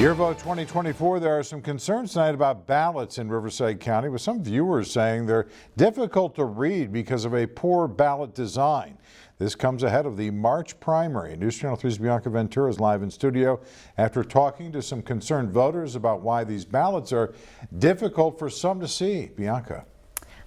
Your Vote 2024, there are some concerns tonight about ballots in Riverside County, with some viewers saying they're difficult to read because of a poor ballot design. This comes ahead of the March primary. News Channel 3's Bianca Ventura is live in studio after talking to some concerned voters about why these ballots are difficult for some to see. Bianca.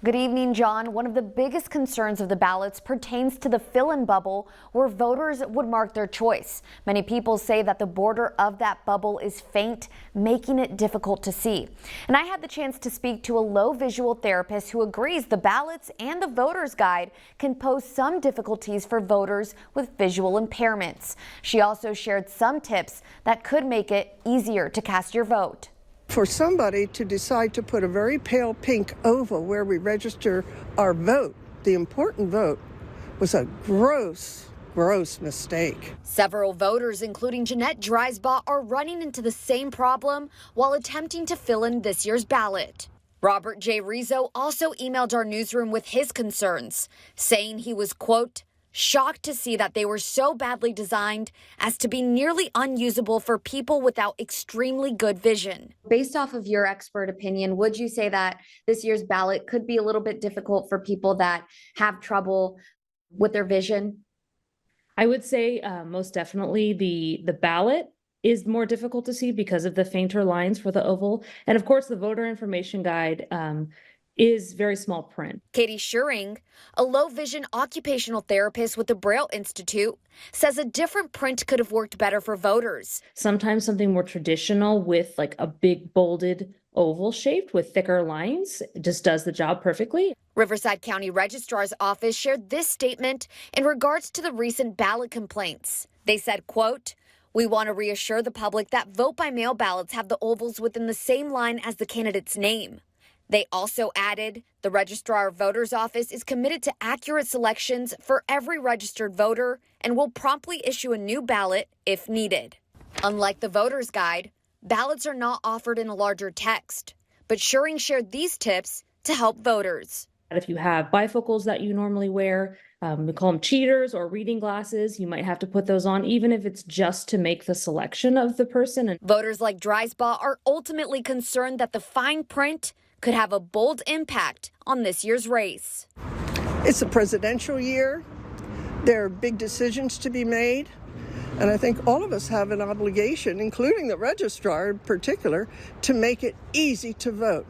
Good evening, John. One of the biggest concerns of the ballots pertains to the fill-in bubble where voters would mark their choice. Many people say that the border of that bubble is faint, making it difficult to see. And I had the chance to speak to a low visual therapist who agrees the ballots and the voter's guide can pose some difficulties for voters with visual impairments. She also shared some tips that could make it easier to cast your vote. For somebody to decide to put a very pale pink oval where we register our vote, the important vote, was a gross mistake. Several voters, including Jeanette Dreisbaugh, are running into the same problem while attempting to fill in this year's ballot. Robert J. Rizzo also emailed our newsroom with his concerns, saying he was, quote, shocked to see that they were so badly designed as to be nearly unusable for people without extremely good vision. Based off of your expert opinion, would you say that this year's ballot could be a little bit difficult for people that have trouble with their vision? I would say most definitely the ballot is more difficult to see because of the fainter lines for the oval. And of course, the voter information guide is very small print. Katie Schuring, a low vision occupational therapist with the Braille Institute, says a different print could have worked better for voters. Sometimes something more traditional with like a big bolded oval shaped with thicker lines just does the job perfectly. Riverside County Registrar's office shared this statement in regards to the recent ballot complaints. They said, quote, "We want to reassure the public that vote by mail ballots have the ovals within the same line as the candidate's name." They also added, the Registrar of Voters Office is committed to accurate selections for every registered voter and will promptly issue a new ballot if needed. Unlike the voter's guide, ballots are not offered in a larger text, but Schuring shared these tips to help voters. If you have bifocals that you normally wear, we call them cheaters or reading glasses, you might have to put those on, even if it's just to make the selection of the person. And voters like Dreisbaugh are ultimately concerned that the fine print could have a bold impact on this year's race. It's a presidential year. There are big decisions to be made. And I think all of us have an obligation, including the registrar in particular, to make it easy to vote.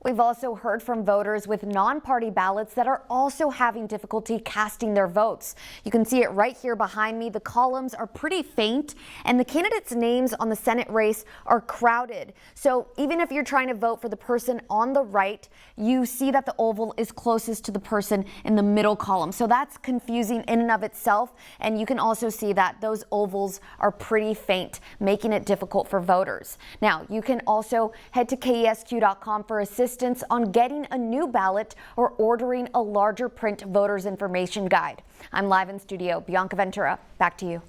We've also heard from voters with non-party ballots that are also having difficulty casting their votes. You can see it right here behind me. The columns are pretty faint and the candidates' names on the Senate race are crowded. So even if you're trying to vote for the person on the right, you see that the oval is closest to the person in the middle column. So that's confusing in and of itself. And you can also see that those ovals are pretty faint, making it difficult for voters. Now, you can also head to KESQ.com for assistance on getting a new ballot or ordering a larger print voters information guide. I'm live in studio. Bianca Ventura, back to you.